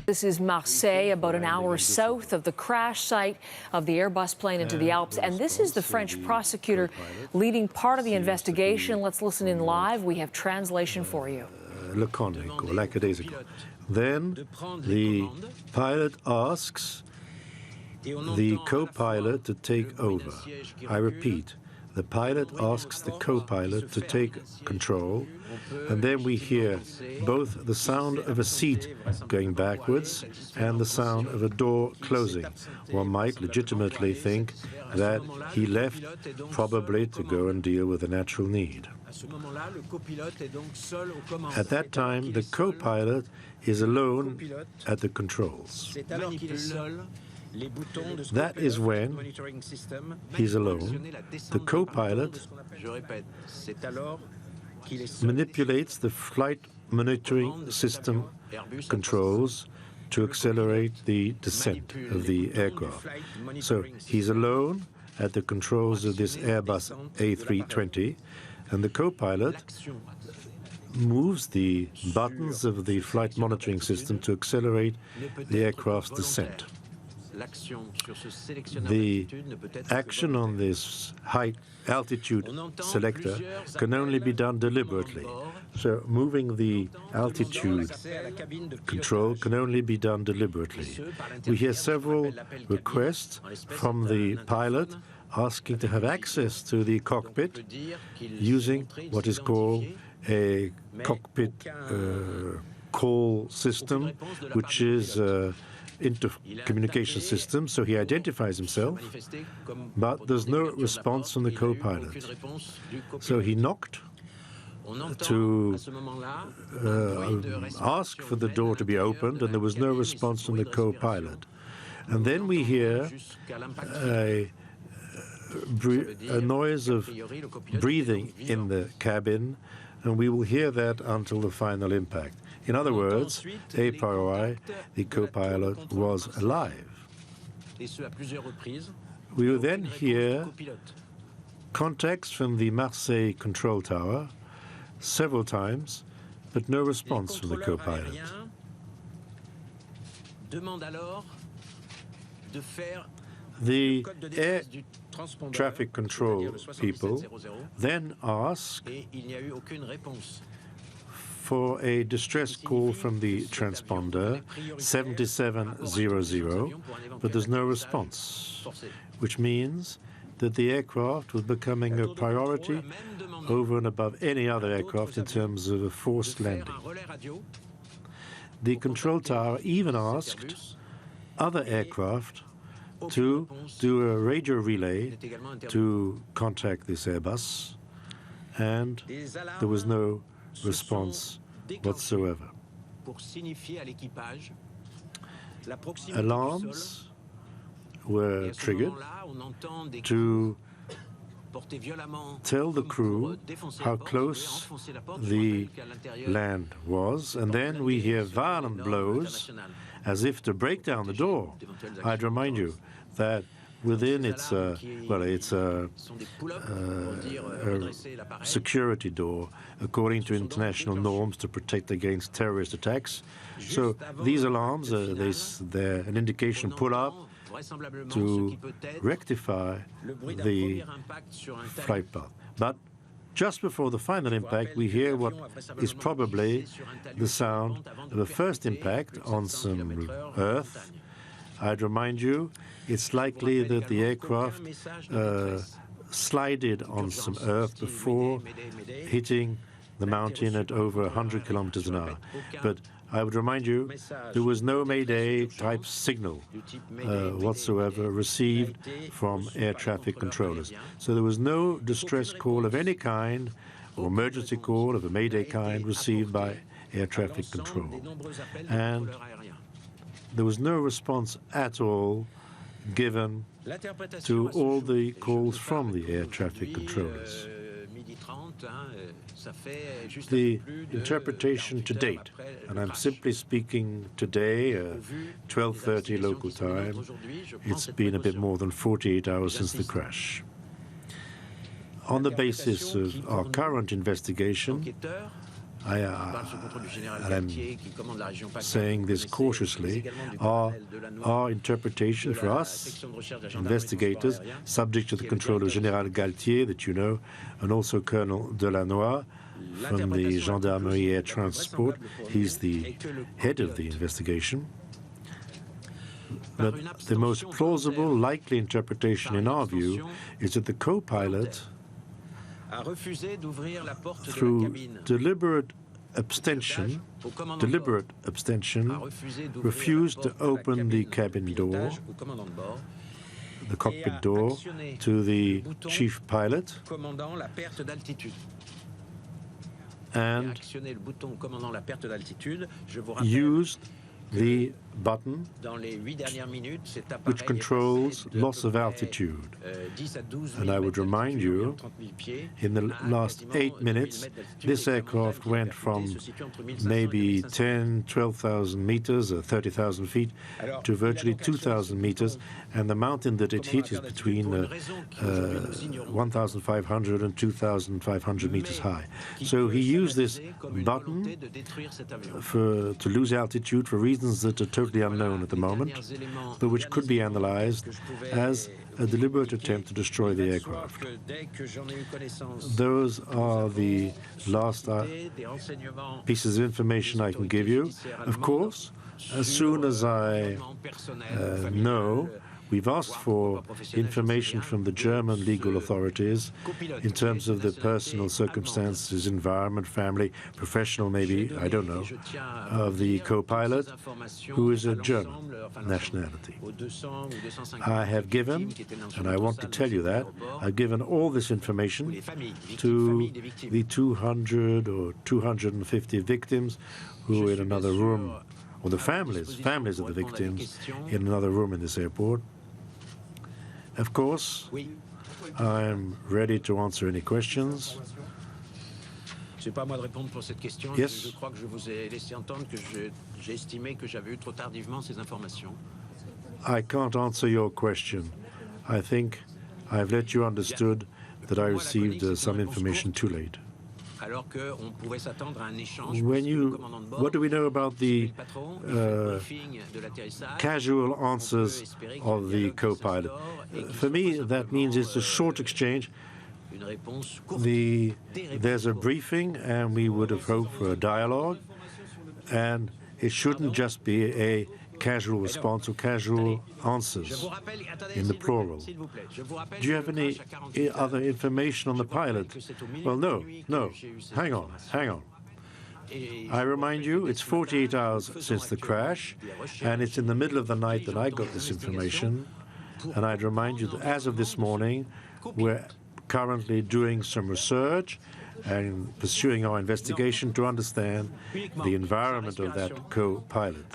This is Marseille, about an hour south of the crash site of the Airbus plane into the Alps. And this is the French prosecutor leading part of the investigation. Let's listen in live. We have translation for you. Laconic or lackadaisical. Then the pilot asks the co-pilot to take over. I repeat, the pilot asks the co-pilot to take control, and then we hear both the sound of a seat going backwards and the sound of a door closing. One might legitimately think that he left probably to go and deal with a natural need. At that time, the co-pilot is alone at the controls. That is when he's alone. The co-pilot manipulates the flight monitoring system controls to accelerate the descent of the aircraft. So he's alone at the controls of this Airbus A320, and the co-pilot moves the buttons of the flight monitoring system to accelerate the aircraft's descent. The action on this high altitude selector can only be done deliberately. So moving the altitude control can only be done deliberately. We hear several requests from the pilot asking to have access to the cockpit using what is called a cockpit call system, which is intercommunication system, so he identifies himself, but there's no response from the co-pilot. So he knocked to ask for the door to be opened, and there was no response from the co-pilot. And then we hear a noise of breathing in the cabin, and we will hear that until the final impact. In other words, a priori, the co-pilot was alive. We will then hear contacts from the Marseille control tower several times, but no response from the co-pilot. The air traffic control people then ask for a distress call from the transponder 7700, but there's no response, which means that the aircraft was becoming a priority over and above any other aircraft in terms of a forced landing. The control tower even asked other aircraft to do a radio relay to contact this Airbus, and there was no response whatsoever. Alarms were triggered to tell the crew how close the land was, and then we hear violent blows as if to break down the door. I'd remind you that within it's a security door according to international norms to protect against terrorist attacks. So these alarms, they're an indication pull up to rectify the flight path. But just before the final impact, we hear what is probably the sound of a first impact on some earth. I'd remind you, it's likely that the aircraft slided on some earth before hitting the mountain at over 100 kilometers an hour. But I would remind you, there was no Mayday type signal whatsoever received from air traffic controllers. So there was no distress call of any kind or emergency call of a Mayday kind received by air traffic control. And there was no response at all given to all the calls from the air traffic controllers. The interpretation to date, and I'm simply speaking today, 12:30 local time, it's been a bit more than 48 hours since the crash. On the basis of our current investigation, and I'm saying this cautiously, our interpretation for us, investigators, subject to the control of Général Galtier, that you know, and also Colonel Delannoy from the Gendarmerie Air Transport. He's the head of the investigation. But the most plausible, likely interpretation in our view is that the co-pilot, through deliberate abstention, refused to open the cabin door, the cockpit door, to the chief pilot, and used the button which controls loss of altitude. And I would remind you, in the last 8 minutes, this aircraft went from maybe 10, 12,000 meters or 30,000 feet to virtually 2,000 meters, and the mountain that it hit is between 1,500 and 2,500 meters high. So he used this button to lose altitude for reasons that are totally unknown at the moment, but which could be analyzed as a deliberate attempt to destroy the aircraft. Those are the last pieces of information I can give you. Of course, as soon as I know, we've asked for information from the German legal authorities in terms of the personal circumstances, environment, family, professional maybe, I don't know, of the co-pilot, who is a German nationality. I have given, and I want to tell you that, I've given all this information to the 200 or 250 victims who are in another room, or the families of the victims in another room in this airport. Of course, I'm ready to answer any questions. Yes. I can't answer your question. I think I've let you understood that I received some information too late. What do we know about the casual answers of the co-pilot? For me, that means it's a short exchange. There's a briefing, and we would have hoped for a dialogue, and it shouldn't just be a casual response or casual answers in the plural. Do you have any other information on the pilot? Well, no. Hang on. I remind you, it's 48 hours since the crash, and it's in the middle of the night that I got this information. And I'd remind you that as of this morning, we're currently doing some research and pursuing our investigation to understand the environment of that co-pilot.